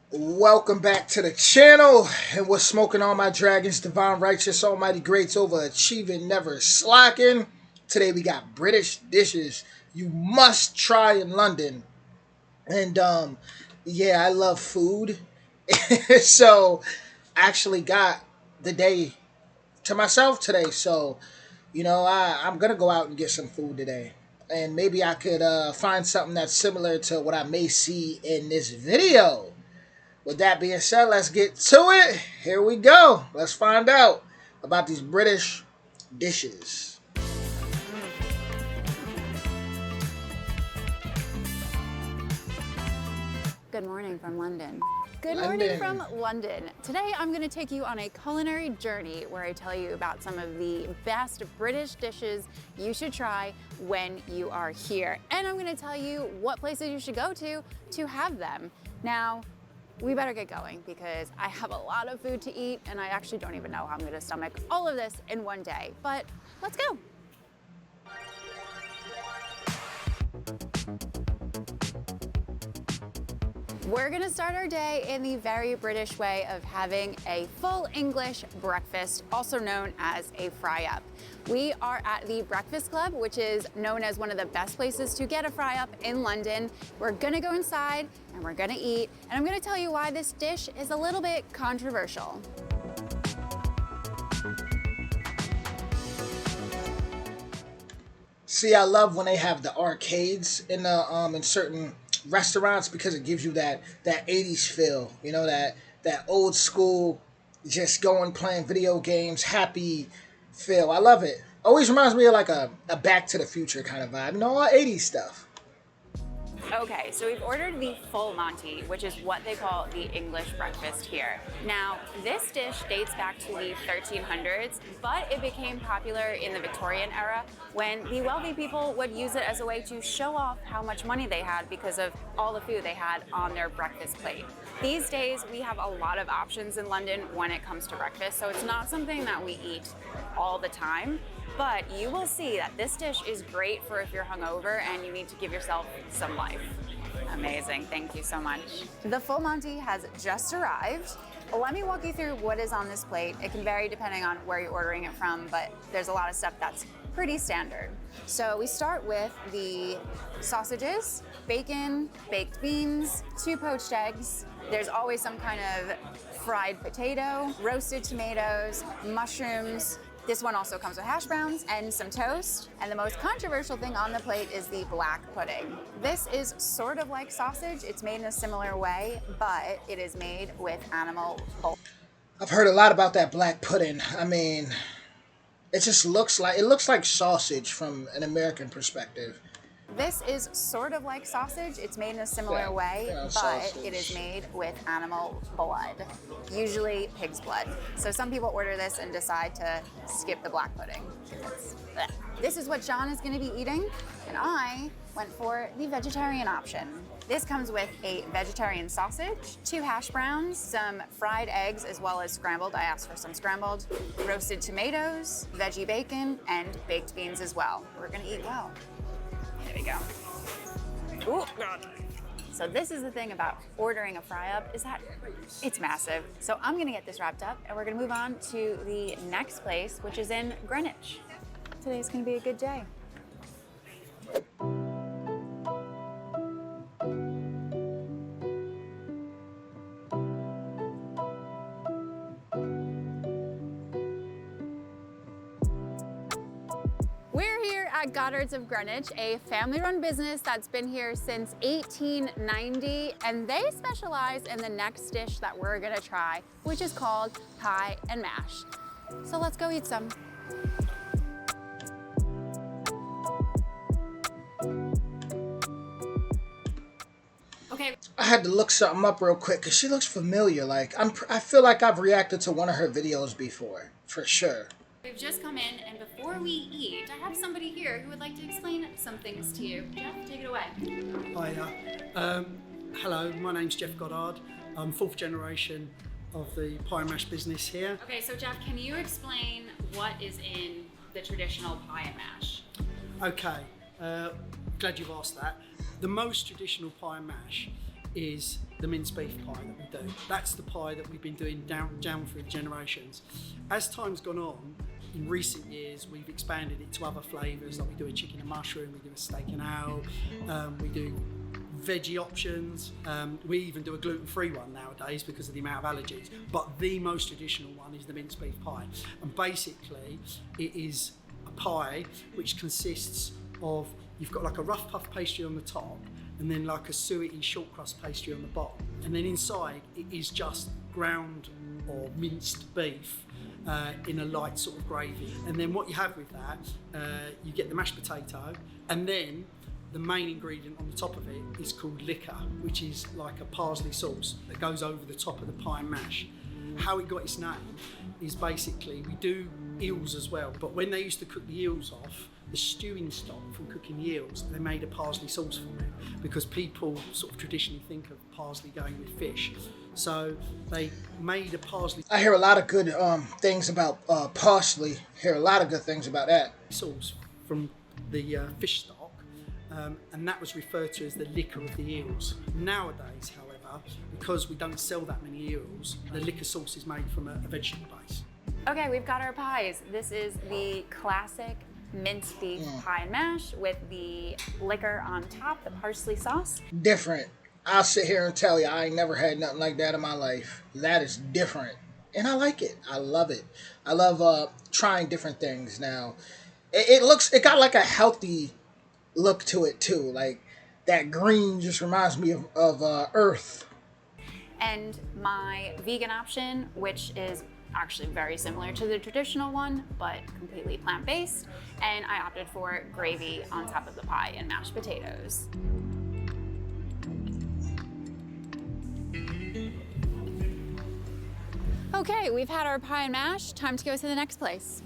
Welcome back to the channel, and we're smoking all my dragons, divine, righteous, almighty, greats, overachieving, never slacking. Today we got British dishes you must try in London, and yeah, I love food, so I actually got the day to myself today. So I'm gonna go out and get some food today, and maybe I could find something that's similar to what I may see in this video. With that being said, let's get to it. Here we go. Let's find out about these British dishes. Good morning from London. Good London. morning from London. Today I'm going to take you on a culinary journey where I tell you about some of the best British dishes you should try when you are here. And I'm going to tell you what places you should go to have them. Now, we better get going because I have a lot of food to eat and I actually don't even know how I'm going to stomach all of this in one day. But let's go. We're gonna start our day in the very British way of having a full English breakfast, also known as a fry-up. We are at the Breakfast Club, which is known as one of the best places to get a fry-up in London. We're gonna go inside and we're gonna eat, and I'm gonna tell you why this dish is a little bit controversial. See, I love when they have the arcades in certain restaurants because it gives you that 80s feel. You know, that old school, just going playing video games, happy feel. I love it. Always reminds me of like a Back to the Future kind of vibe. You know, all 80s stuff. Okay, so we've ordered the full Monty, which is what they call the English breakfast here. Now, this dish dates back to the 1300s, but it became popular in the Victorian era when the wealthy people would use it as a way to show off how much money they had because of all the food they had on their breakfast plate. These days, we have a lot of options in London when it comes to breakfast, so it's not something that we eat all the time. But you will see that this dish is great for if you're hungover and you need to give yourself some life. Amazing, thank you so much. The full Monty has just arrived. Let me walk you through what is on this plate. It can vary depending on where you're ordering it from, but there's a lot of stuff that's pretty standard. So we start with the sausages, bacon, baked beans, 2 poached eggs. There's always some kind of fried potato, roasted tomatoes, mushrooms. This one also comes with hash browns and some toast. And the most controversial thing on the plate is the black pudding. This is sort of like sausage. It's made in a similar way, but it is made with animal blood. I've heard a lot about that black pudding. I mean, it looks like sausage from an American perspective. This is sort of like sausage. It's made in a similar way, but sausage. it is made with animal blood, usually pig's blood. So some people order this and decide to skip the black pudding. This is what John is going to be eating, and I went for the vegetarian option. This comes with a vegetarian sausage, 2 hash browns, some fried eggs as well as scrambled. I asked for some scrambled, roasted tomatoes, veggie bacon, and baked beans as well. We're going to eat well. There we go. Oh, God. So this is the thing about ordering a fry-up is that it's massive. So I'm gonna get this wrapped up and we're gonna move on to the next place, which is in Greenwich. Today's gonna be a good day. We're here at Goddard's of Greenwich, a family-run business that's been here since 1890, and they specialize in the next dish that we're gonna try, which is called pie and mash. So let's go eat some. Okay. I had to look something up real quick because she looks familiar. I feel like I've reacted to one of her videos before, for sure. We've just come in, and before we eat, I have somebody here who would like to explain some things to you. Jeff, take it away. Hiya. Hello, my name's Jeff Goddard. I'm 4th generation of the pie and mash business here. Okay, so Jeff, can you explain what is in the traditional pie and mash? Okay, glad you've asked that. The most traditional pie and mash is the mince beef pie that we do. That's the pie that we've been doing down through generations. As time's gone on, in recent years, we've expanded it to other flavours, like we do a chicken and mushroom, we do a steak and ale, we do veggie options, we even do a gluten-free one nowadays because of the amount of allergies, but the most traditional one is the mince beef pie. And basically, it is a pie which consists of, you've got like a rough puff pastry on the top, and then like a suety short crust pastry on the bottom. And then inside, it is just ground or minced beef in a light sort of gravy. And then what you have with that, you get the mashed potato, and then the main ingredient on the top of it is called liquor, which is like a parsley sauce that goes over the top of the pie and mash. How it got its name is basically, we do eels as well, but when they used to cook the eels off, the stewing stock from cooking the eels, they made a parsley sauce from it because people sort of traditionally think of parsley going with fish. So they made a parsley. I hear a lot of good things about parsley. Hear a lot of good things about that. Sauce from the fish stock, and that was referred to as the liquor of the eels. Nowadays, however, because we don't sell that many eels, the liquor sauce is made from a vegetable base. Okay, we've got our pies. This is the classic minced beef pie and mash with the liquor on top, the parsley sauce. Different. I'll sit here and tell you, I ain't never had nothing like that in my life. That is different. And I like it. I love it. I love trying different things now. It got like a healthy look to it too. Like that green just reminds me of Earth. And my vegan option, which is actually very similar to the traditional one, but completely plant-based. And I opted for gravy on top of the pie and mashed potatoes. Okay, we've had our pie and mash. Time to go to the next place.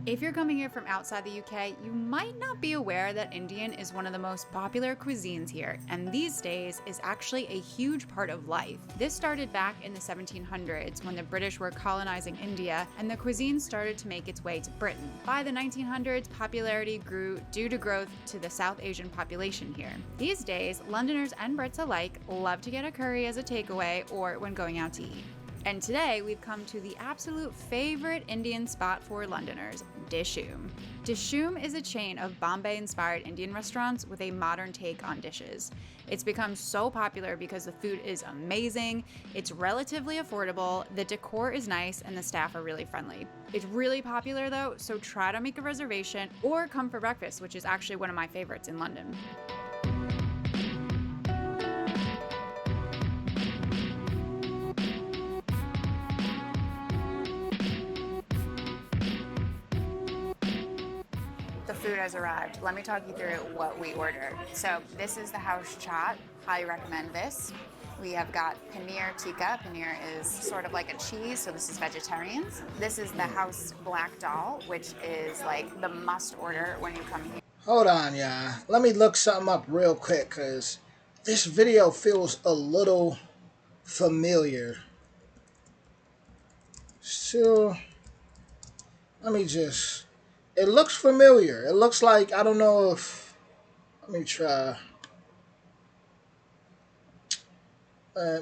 If you're coming here from outside the UK, you might not be aware that Indian is one of the most popular cuisines here, and these days is actually a huge part of life. This started back in the 1700s when the British were colonizing India, and the cuisine started to make its way to Britain. By the 1900s, popularity grew due to growth to the South Asian population here. These days, Londoners and Brits alike love to get a curry as a takeaway or when going out to eat. And today we've come to the absolute favorite Indian spot for Londoners, Dishoom. Dishoom is a chain of Bombay-inspired Indian restaurants with a modern take on dishes. It's become so popular because the food is amazing, it's relatively affordable, the decor is nice, and the staff are really friendly. It's really popular though, so try to make a reservation or come for breakfast, which is actually one of my favorites in London. Food has arrived. Let me talk you through what we ordered. So this is the house chaat. Highly recommend this. We have got paneer tikka. Paneer is sort of like a cheese, so this is vegetarians. This is the house black dal, which is like the must order when you come here. Hold on, y'all. Let me look something up real quick because this video feels a little familiar. So, let me just... It looks familiar. It looks like, I don't know if... Let me try. I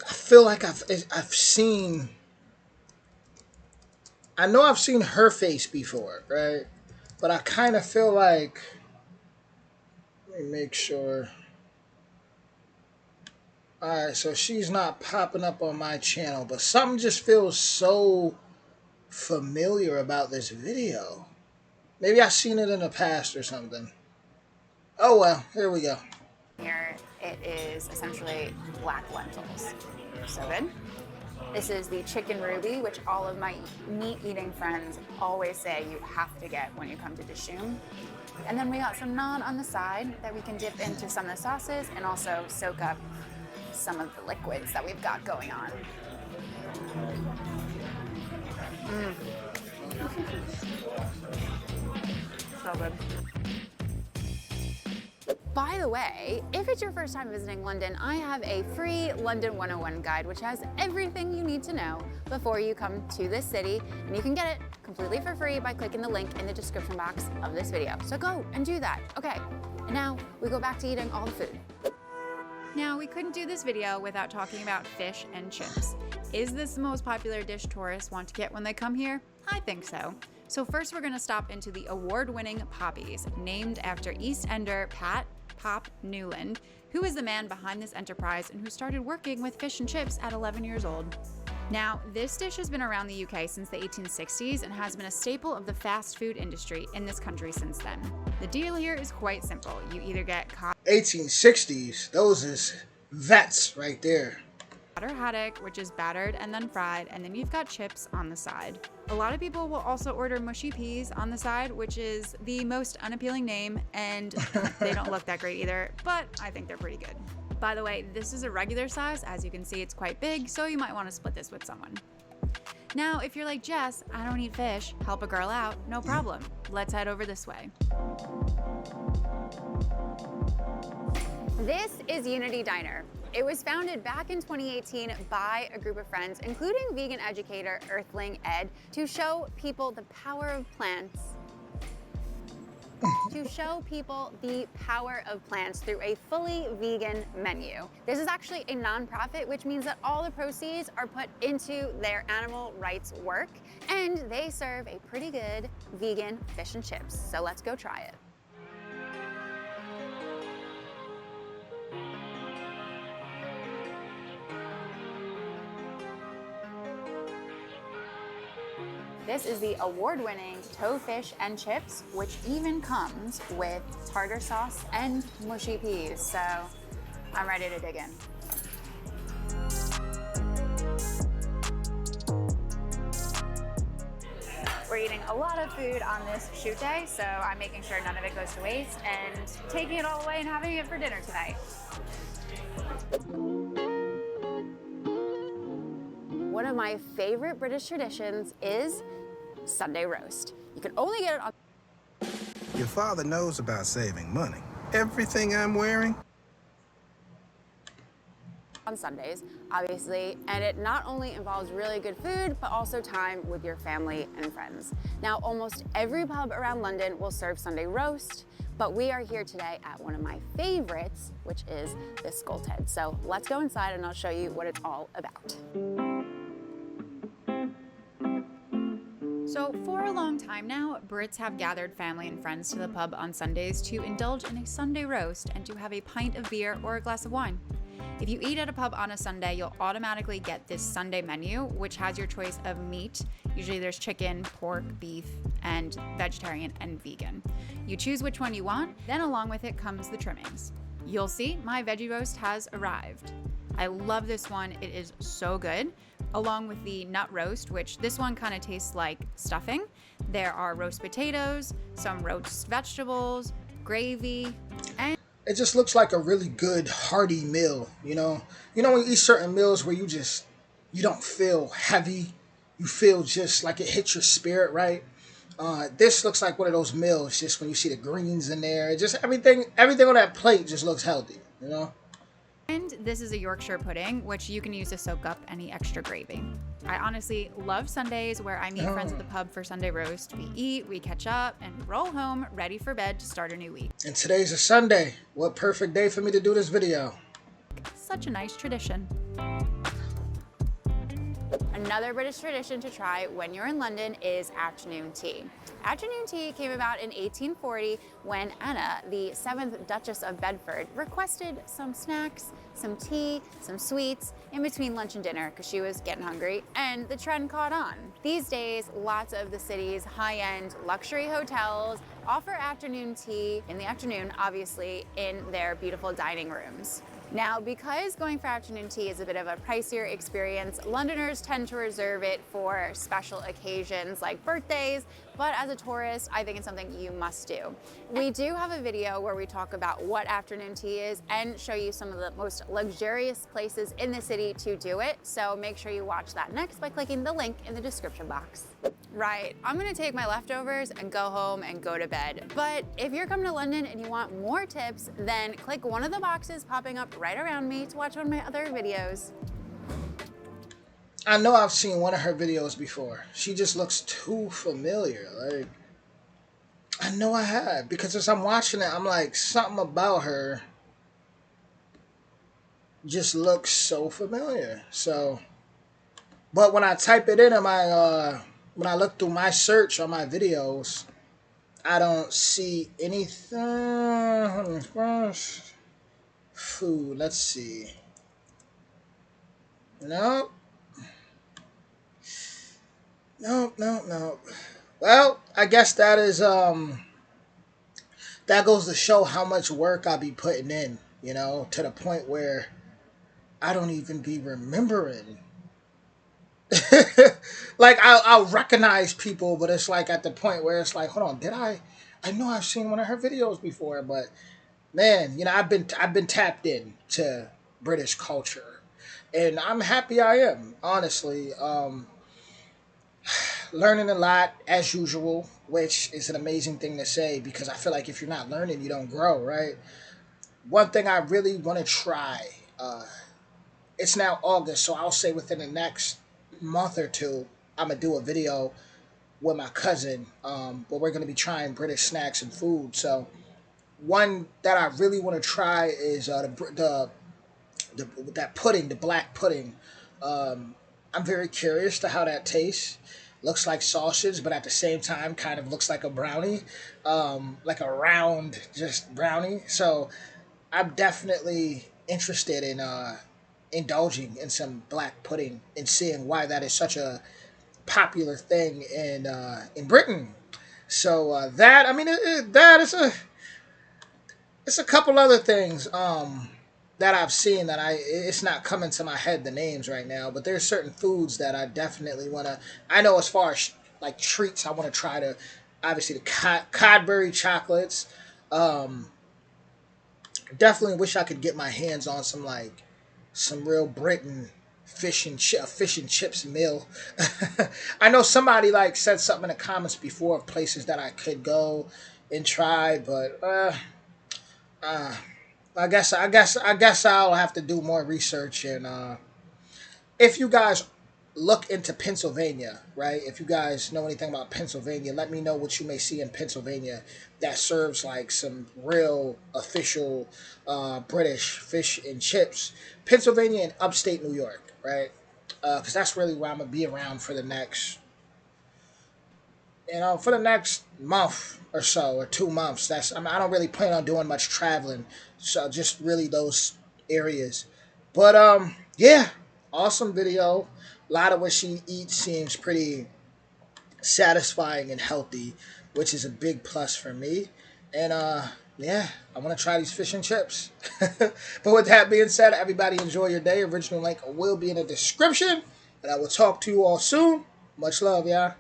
feel like I've seen... I know I've seen her face before, right? But I kind of feel like... Let me make sure. Alright, so she's not popping up on my channel, but something just feels so familiar about this video. Maybe I've seen it in the past or something. Oh well, here we go. Here it is essentially black lentils. So good. This is the chicken ruby, which all of my meat-eating friends always say you have to get when you come to Dishoom. And then we got some naan on the side that we can dip into some of the sauces and also soak up some of the liquids that we've got going on. So good. By the way, if it's your first time visiting London, I have a free London 101 guide, which has everything you need to know before you come to this city, and you can get it completely for free by clicking the link in the description box of this video. So go and do that. Okay, And now we go back to eating all the food. Now, we couldn't do this video without talking about fish and chips. Is this the most popular dish tourists want to get when they come here? I think so. So first we're gonna stop into the award-winning Poppies, named after East Ender Pat "Pop" Newland, who is the man behind this enterprise and who started working with fish and chips at 11 years old. Now, this dish has been around the UK since the 1860s and has been a staple of the fast food industry in this country since then. The deal here is quite simple. You either get 1860s, those is vets right there. or haddock, which is battered and then fried, and then you've got chips on the side. A lot of people will also order mushy peas on the side, which is the most unappealing name, and they don't look that great either, but I think they're pretty good. By the way, this is a regular size. As you can see, it's quite big, so you might want to split this with someone. Now, if you're like, Jess, I don't eat fish, help a girl out, no problem. Let's head over this way. This is Unity Diner. It was founded back in 2018 by a group of friends, including vegan educator Earthling Ed, to show people the power of plants. To show people the power of plants through a fully vegan menu. This is actually a nonprofit, which means that all the proceeds are put into their animal rights work, and they serve a pretty good vegan fish and chips. So let's go try it. This is the award-winning Toefish and Chips, which even comes with tartar sauce and mushy peas. So I'm ready to dig in. We're eating a lot of food on this shoot day, so I'm making sure none of it goes to waste and taking it all away and having it for dinner tonight. One of my favorite British traditions is Sunday roast. You can only get it on... Your father knows about saving money. Everything I'm wearing? On Sundays, obviously, and it not only involves really good food, but also time with your family and friends. Now, almost every pub around London will serve Sunday roast, but we are here today at one of my favorites, which is the Skull's Head. So let's go inside and I'll show you what it's all about. So for a long time now, Brits have gathered family and friends to the pub on Sundays to indulge in a Sunday roast and to have a pint of beer or a glass of wine. If you eat at a pub on a Sunday, you'll automatically get this Sunday menu, which has your choice of meat. Usually there's chicken, pork, beef, and vegetarian and vegan. You choose which one you want, then along with it comes the trimmings. You'll see my veggie roast has arrived. I love this one, it is so good. Along with the nut roast, which this one kind of tastes like stuffing. There are roast potatoes, some roast vegetables, gravy, and It just looks like a really good hearty meal, you know? You know when you eat certain meals where you don't feel heavy, you feel just like it hits your spirit, right? This looks like one of those meals, just when you see the greens in there, just everything on that plate just looks healthy, you know? And this is a Yorkshire pudding, which you can use to soak up any extra gravy. I honestly love Sundays where I meet friends at the pub for Sunday roast. We eat, we catch up, and roll home ready for bed to start a new week. And today's a Sunday. What perfect day for me to do this video. Such a nice tradition. Another British tradition to try when you're in London is afternoon tea. Afternoon tea came about in 1840 when Anna, the 7th Duchess of Bedford, requested some snacks, some tea, some sweets in between lunch and dinner because she was getting hungry, and the trend caught on. These days, lots of the city's high-end luxury hotels offer afternoon tea in the afternoon, obviously, in their beautiful dining rooms. Now, because going for afternoon tea is a bit of a pricier experience, Londoners tend to reserve it for special occasions like birthdays, but as a tourist, I think it's something you must do. We do have a video where we talk about what afternoon tea is and show you some of the most luxurious places in the city to do it, so make sure you watch that next by clicking the link in the description box. Right, I'm gonna take my leftovers and go home and go to bed. But if you're coming to London and you want more tips, then click one of the boxes popping up right around me to watch one of my other videos. I know I've seen one of her videos before. She just looks too familiar. Like, I know I have, because as I'm watching it, I'm like, something about her just looks so familiar. So, but when I type it in my when I look through my search on my videos, I don't see anything. Food. Let's see. No, no, no, no. Well, I guess that goes to show how much work I be putting in. You know, to the point where I don't even be remembering. Like I'll recognize people, but it's like at the point where it's like, hold on, did I? I know I've seen one of her videos before, but man, you know, I've been tapped in to British culture, and I'm happy I am. Honestly, learning a lot as usual, which is an amazing thing to say because I feel like if you're not learning, you don't grow, right? One thing I really want to try. It's now August, so I'll say within the next month or two, I'm gonna do a video with my cousin, where we're gonna be trying British snacks and food. So one that I really want to try is the that pudding, the black pudding. I'm very curious to how that tastes. Looks like sausage, but at the same time, kind of looks like a brownie, like a round just brownie. So I'm definitely interested in indulging in some black pudding and seeing why that is such a popular thing in Britain. So that I mean that is a it's a couple other things that I've seen that it's not coming to my head the names right now, but there's certain foods that I definitely want to. I know as far as like treats, I want to try to obviously the Cadbury chocolates. Um, Definitely wish I could get my hands on some real Britain fish and chips meal. I know somebody like said something in the comments before of places that I could go and try, but uh, I guess I'll have to do more research. And if you guys look into Pennsylvania, right? If you guys know anything about Pennsylvania, let me know what you may see in Pennsylvania that serves like some real official British fish and chips. Pennsylvania and upstate New York, right? Because that's really where I'm gonna be around for the next, for the next month or so, or 2 months. I don't really plan on doing much traveling, so just really those areas. But yeah, awesome video. A lot of what she eats seems pretty satisfying and healthy, which is a big plus for me. And yeah, I want to try these fish and chips. But with that being said, everybody enjoy your day. Original link will be in the description, and I will talk to you all soon. Much love, y'all.